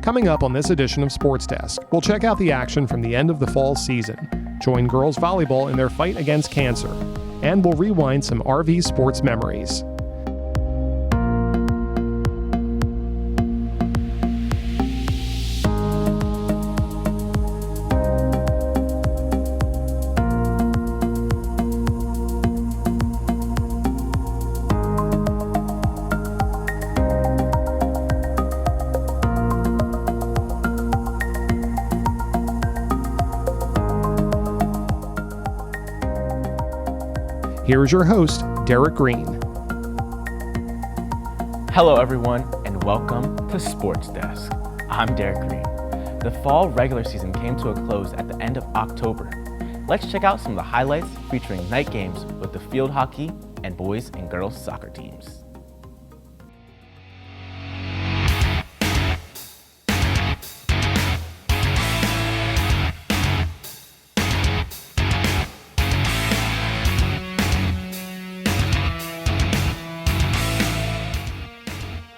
Coming up on this edition of Sports Desk, we'll check out the action from the end of the fall season, join girls volleyball in their fight against cancer, and we'll rewind some RV sports memories. Here's your host, Derek Green. Hello everyone, and welcome to Sports Desk. I'm Derek Green. The fall regular season came to a close at the end of October. Let's check out some of the highlights featuring night games with the field hockey and boys and girls soccer teams.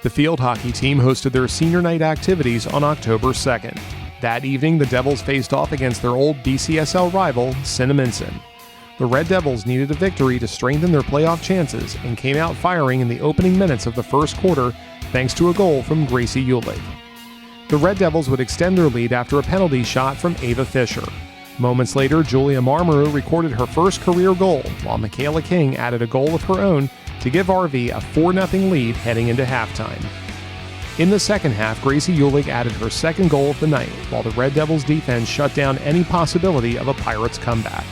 The field hockey team hosted their senior night activities on October 2nd. That evening, the Devils faced off against their old BCSL rival, Cinnaminson. The Red Devils needed a victory to strengthen their playoff chances and came out firing in the opening minutes of the first quarter thanks to a goal from Gracie Ulig. The Red Devils would extend their lead after a penalty shot from Ava Fisher. Moments later, Julia Marmaru recorded her first career goal, while Michaela King added a goal of her own to give RV a 4-0 lead heading into halftime. In the second half, Gracie Ulig added her second goal of the night, while the Red Devils defense shut down any possibility of a Pirates comeback.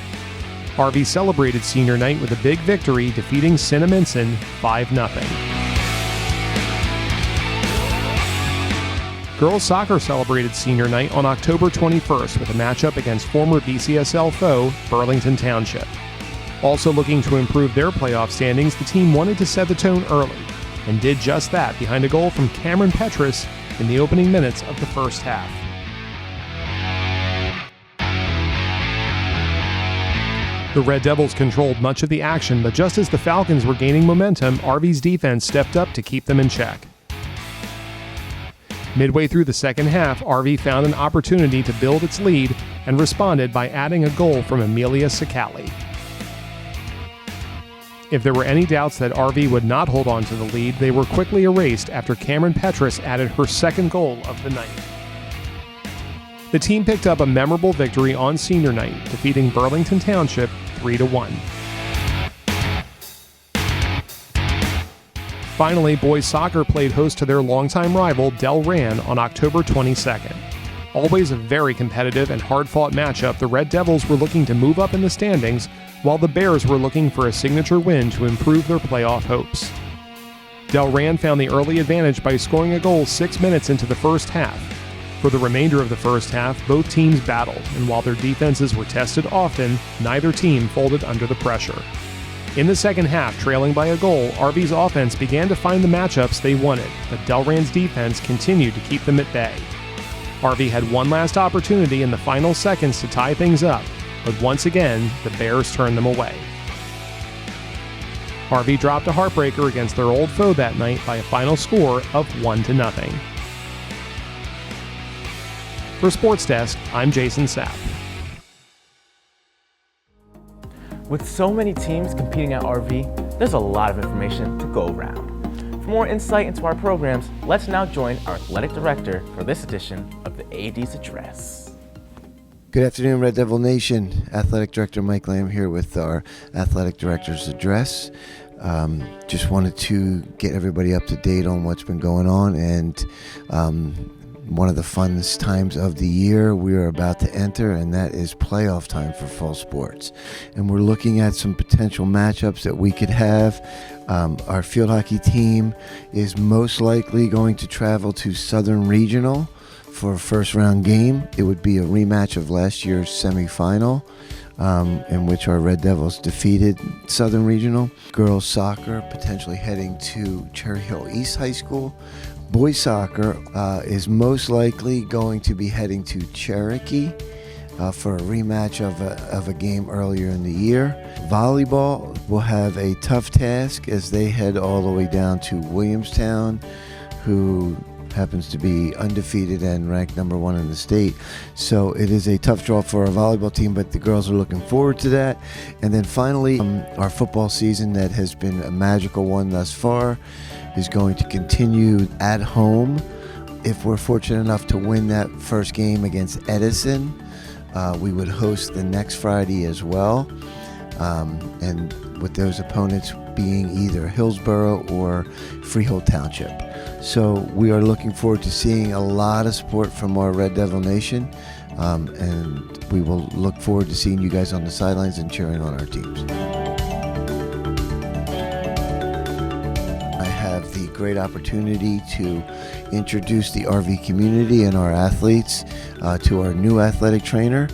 RV celebrated senior night with a big victory, defeating Cinnaminson 5-0. Girls soccer celebrated senior night on October 21st with a matchup against former BCSL foe, Burlington Township. Also looking to improve their playoff standings, the team wanted to set the tone early, and did just that behind a goal from Cameron Petrus in the opening minutes of the first half. The Red Devils controlled much of the action, but just as the Falcons were gaining momentum, RV's defense stepped up to keep them in check. Midway through the second half, RV found an opportunity to build its lead and responded by adding a goal from Amelia Sicali. If there were any doubts that RV would not hold on to the lead, they were quickly erased after Cameron Petrus added her second goal of the night. The team picked up a memorable victory on senior night, defeating Burlington Township 3-1. Finally, boys soccer played host to their longtime rival, Delran, on October 22nd. Always a very competitive and hard-fought matchup, the Red Devils were looking to move up in the standings, while the Bears were looking for a signature win to improve their playoff hopes. Delran found the early advantage by scoring a goal 6 minutes into the first half. For the remainder of the first half, both teams battled, and while their defenses were tested often, neither team folded under the pressure. In the second half, trailing by a goal, RV's offense began to find the matchups they wanted, but Delran's defense continued to keep them at bay. RV had one last opportunity in the final seconds to tie things up, but once again, the Bears turned them away. RV dropped a heartbreaker against their old foe that night by a final score of 1-0. For Sports Desk, I'm Jason Sapp. With so many teams competing at RV, there's a lot of information to go around. For more insight into our programs, let's now join our athletic director for this edition of the AD's Address. Good afternoon, Red Devil Nation. Athletic Director Mike Lamb here with our Athletic Director's Address. Just wanted to get everybody up to date on what's been going on, and one of the funnest times of the year we are about to enter, and that is playoff time for fall sports. And we're looking at some potential matchups that we could have. Our field hockey team is most likely going to travel to Southern Regional for a first round game. It would be a rematch of last year's semifinal, in which our Red Devils defeated Southern Regional. Girls soccer potentially heading to Cherry Hill East High School. Boys soccer is most likely going to be heading to Cherokee for a rematch of a game earlier in the year. Volleyball will have a tough task as they head all the way down to Williamstown, who happens to be undefeated and ranked #1 in the state. So it is a tough draw for our volleyball team, but the girls are looking forward to that. And then finally, our football season that has been a magical one thus far is going to continue at home. If we're fortunate enough to win that first game against Edison, we would host the next Friday as well. And with those opponents being either Hillsborough or Freehold Township. So we are looking forward to seeing a lot of support from our Red Devil Nation, and we will look forward to seeing you guys on the sidelines and cheering on our teams. I have the great opportunity to introduce the RV community and our athletes to our new athletic trainer.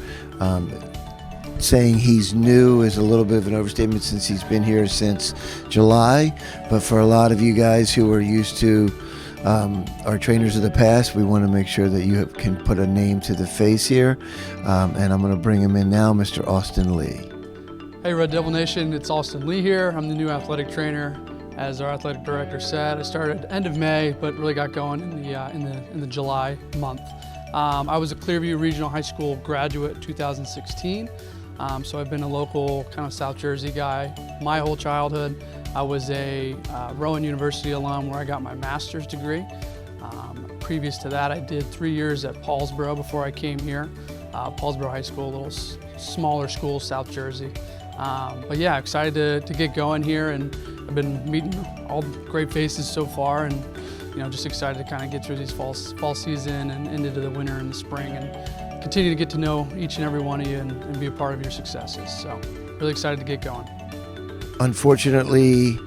Saying he's new is a little bit of an overstatement since he's been here since July, but for a lot of you guys who are used to our trainers of the past, we want to make sure that you can put a name to the face here, and I'm going to bring him in now, Mr. Austin Lee. Hey Red Devil Nation, it's Austin Lee here. I'm the new athletic trainer. As our athletic director said, I started end of May, but really got going in the July month. I was a Clearview Regional High School graduate 2016. So I've been a local kind of South Jersey guy my whole childhood. I was a Rowan University alum where I got my master's degree. Previous to that, I did 3 years at Paulsboro before I came here. Paulsboro High School, a little smaller school, South Jersey. But yeah, excited to get going here, and I've been meeting all great faces so far, and just excited to kind of get through these fall season and into the winter and the spring, and continue to get to know each and every one of you and be a part of your successes. So really excited to get going. Unfortunately,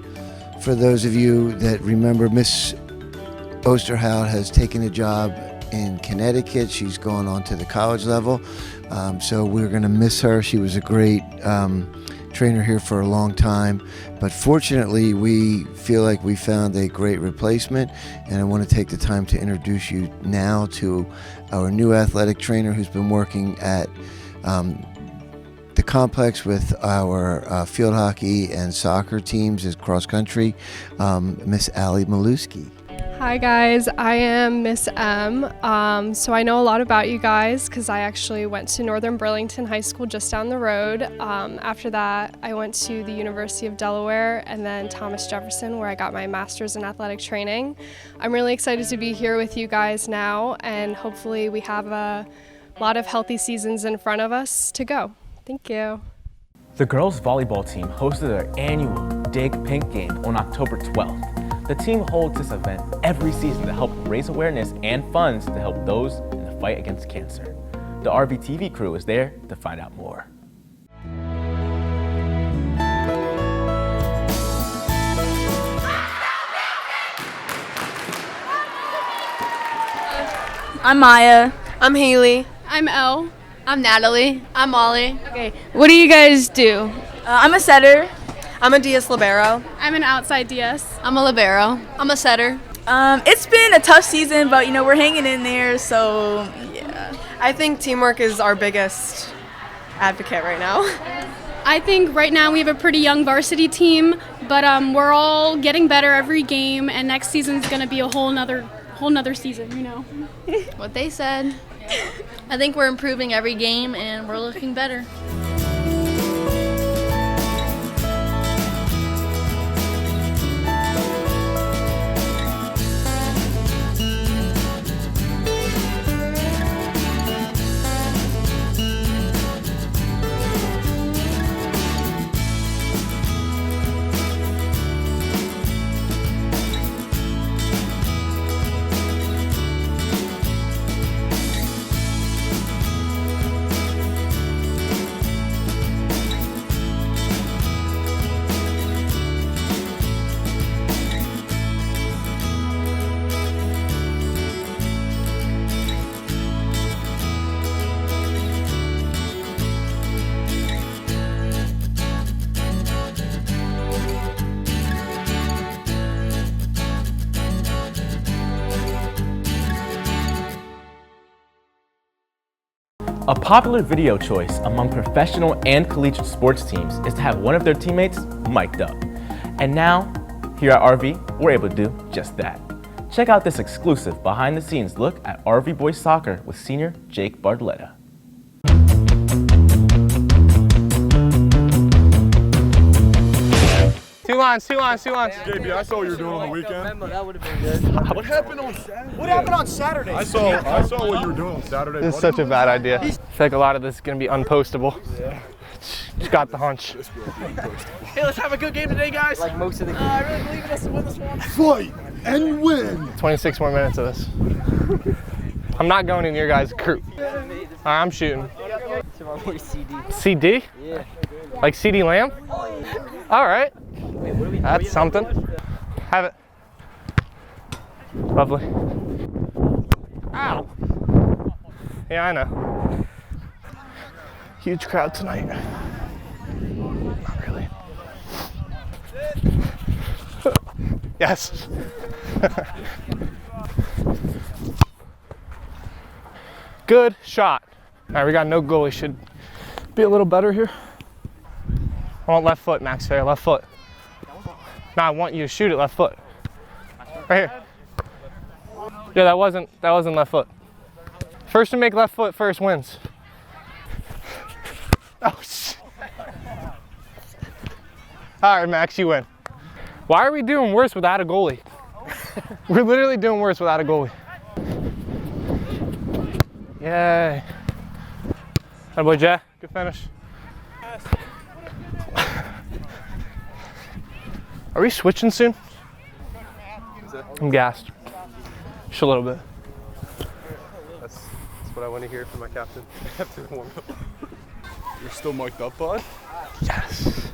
for those of you that remember, Miss Osterhout has taken a job in Connecticut. She's gone on to the college level. So we're going to miss her. She was a great trainer here for a long time, but fortunately we feel like we found a great replacement, and I want to take the time to introduce you now to our new athletic trainer who's been working at the complex with our field hockey and soccer teams as cross country, Miss Allie Maluski. Hi guys, I am Miss M. So I know a lot about you guys because I actually went to Northern Burlington High School just down the road. After that, I went to the University of Delaware and then Thomas Jefferson, where I got my master's in athletic training. I'm really excited to be here with you guys now, and hopefully we have a lot of healthy seasons in front of us to go. Thank you. The girls volleyball team hosted their annual Dig Pink game on October 12th. The team holds this event every season to help raise awareness and funds to help those in the fight against cancer. The RVTV crew is there to find out more. I'm Maya. I'm Haley. I'm Elle. I'm Natalie. I'm Molly. Okay, what do you guys do? I'm a setter. I'm a DS libero. I'm an outside DS. I'm a libero. I'm a setter. It's been a tough season, but we're hanging in there, so yeah. I think teamwork is our biggest advocate right now. I think right now we have a pretty young varsity team, but we're all getting better every game, and next season's going to be a whole nother season, What they said. I think we're improving every game, and we're looking better. A popular video choice among professional and collegiate sports teams is to have one of their teammates mic'd up. And now, here at RV, we're able to do just that. Check out this exclusive behind-the-scenes look at RV Boys Soccer with senior Jake Bartletta. 2 lines, 2 lines, 2 lines. JB, I saw what you were doing on the weekend. That would have been good. What happened on Saturday? What happened on Saturday? I saw what you were doing on Saturday. This is such a bad idea. I feel like a lot of this is going to be unpostable. Yeah. Just got the hunch. Hey, let's have a good game today, guys. Like most of the I really believe in us to win this one. Fight and win. 26 more minutes of this. I'm not going in your guys' crew. All right, I'm shooting. CD? Yeah. Like CD Lamb? All right. That's something. Have it. Lovely. Ow. Yeah, I know. Huge crowd tonight. Not really. Yes. Good shot. All right, we got no goalie. Should be a little better here. I want left foot, Max Fair, left foot. No, I want you to shoot it left foot. Right here. Yeah, that wasn't left foot. First to make left foot first wins. Oh, shit. All right, Max, you win. Why are we doing worse without a goalie? We're literally doing worse without a goalie. Yay. Hi, boy, Jack. Good finish. Are we switching soon? I'm gassed. Just a little bit. That's what I want to hear from my captain. After the warm-up. You're still mic'd up, bud? Yes.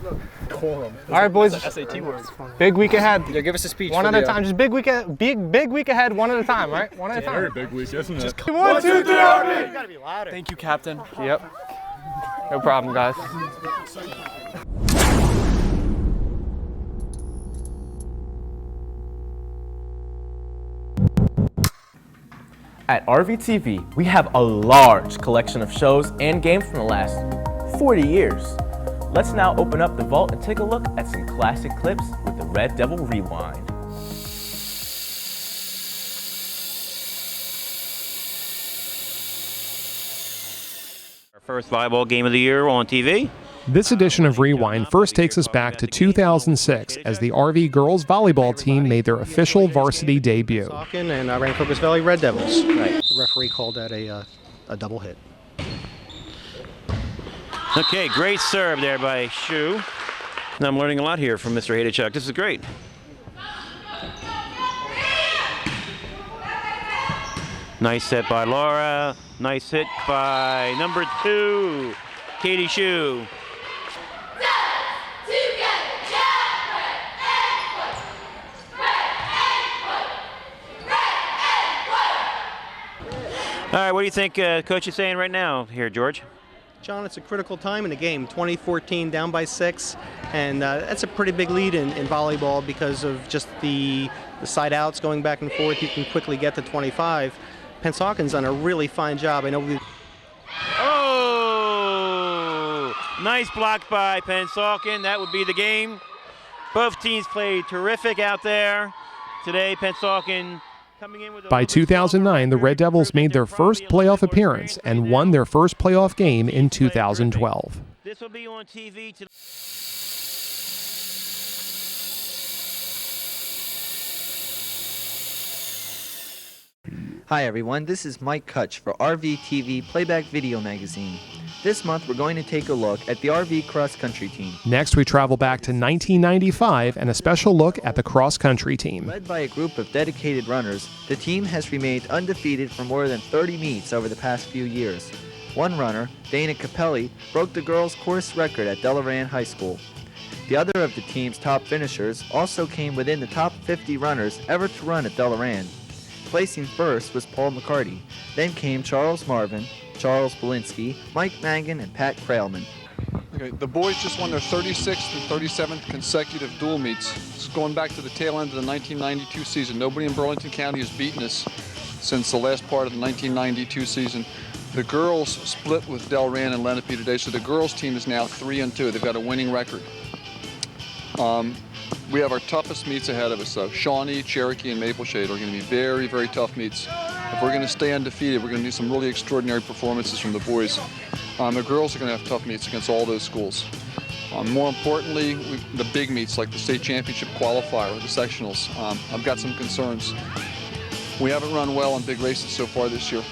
Quorum. All right, boys. SAT words. Big week ahead. Yeah, give us a speech. One at a time. Just big week ahead, one at a time, all right? One at a time. Very big week, isn't it? 1, 2, 3, RV! You gotta be louder. Thank you, Captain. Yep. No problem, guys. At RVTV, we have a large collection of shows and games from the last 40 years. Let's now open up the vault and take a look at some classic clips with the Red Devil Rewind. Our first volleyball game of the year on TV. This edition of Rewind first takes us back to 2006 as the RV girls volleyball team made their official varsity debut. And I ran Crocus Valley Red Devils. Right. The referee called that a double hit. Okay, great serve there by Shu. Now I'm learning a lot here from Mr. Hadachuk. This is great. Nice set by Laura. Nice hit by number 2, Katie Shu. All right, what do you think Coach is saying right now here, George? John, it's a critical time in the game. 2014 down by 6, and that's a pretty big lead in volleyball because of just the side outs going back and forth. You can quickly get to 25. Pensauken's done a really fine job. I know we. Oh, nice block by Pensauken. That would be the game. Both teams played terrific out there today. Pensauken. By 2009, the Red Devils made their first playoff appearance and won their first playoff game in 2012. This will be on TV today. Hi everyone, this is Mike Kutch for RVTV Playback Video Magazine. This month we're going to take a look at the RV cross country team. Next, we travel back to 1995 and a special look at the cross country team. Led by a group of dedicated runners, the team has remained undefeated for more than 30 meets over the past few years. One runner, Dana Capelli, broke the girls' course record at Delaran High School. The other of the team's top finishers also came within the top 50 runners ever to run at Delaran. Placing first was Paul McCarty. Then came Charles Marvin, Charles Belinsky, Mike Mangan, and Pat Krailman. Okay, the boys just won their 36th and 37th consecutive dual meets. This is going back to the tail end of the 1992 season. Nobody in Burlington County has beaten us since the last part of the 1992 season. The girls split with Delran and Lenape today, so the girls team is now 3-2. They've got a winning record. We have our toughest meets ahead of us, though. Shawnee, Cherokee, and Maple Shade are going to be very, very tough meets. If we're going to stay undefeated, we're going to need some really extraordinary performances from the boys. The girls are going to have tough meets against all those schools. More importantly, the big meets like the state championship qualifier or the sectionals. I've got some concerns. We haven't run well in big races so far this year.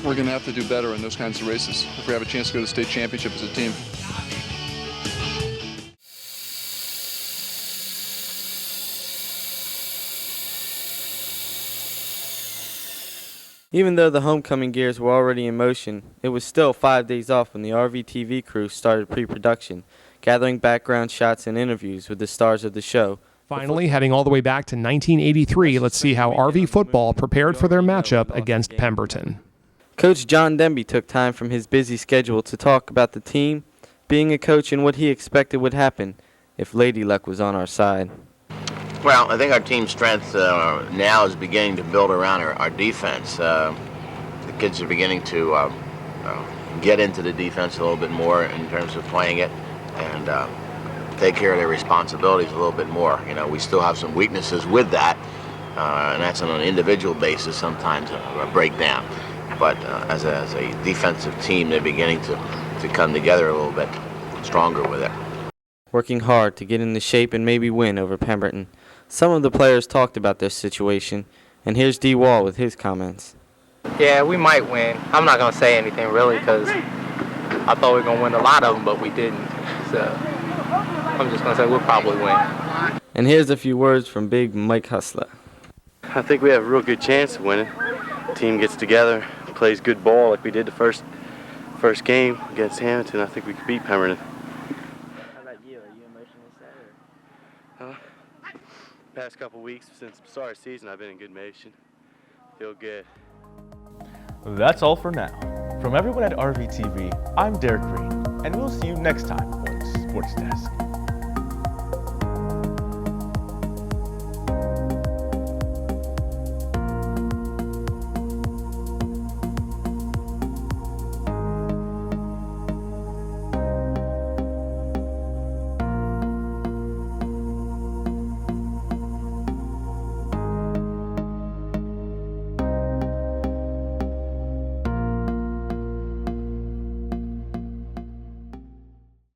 We're going to have to do better in those kinds of races if we have a chance to go to the state championship as a team. Even though the homecoming gears were already in motion, it was still 5 days off when the RVTV crew started pre-production, gathering background shots and interviews with the stars of the show. Finally, heading all the way back to 1983, let's see how RV football prepared for their matchup against Pemberton. Coach John Denby took time from his busy schedule to talk about the team, being a coach, and what he expected would happen if Lady Luck was on our side. Well, I think our team's strength now is beginning to build around our defense. The kids are beginning to get into the defense a little bit more in terms of playing it and take care of their responsibilities a little bit more. You know, we still have some weaknesses with that, and that's on an individual basis sometimes a breakdown. But as a defensive team, they're beginning to come together a little bit stronger with it. Working hard to get into shape and maybe win over Pemberton. Some of the players talked about their situation, and here's D. Wall with his comments. Yeah, we might win. I'm not going to say anything really because I thought we were going to win a lot of them, but we didn't. So I'm just going to say we'll probably win. And here's a few words from Big Mike Hustler. I think we have a real good chance of winning. The team gets together, plays good ball like we did the first game against Hamilton. I think we could beat Pemberton. How about you? Are you emotionally sad? Past couple weeks since the start of the season, I've been in good motion. Feel good. That's all for now. From everyone at RVTV, I'm Derek Green, and we'll see you next time on Sports Desk.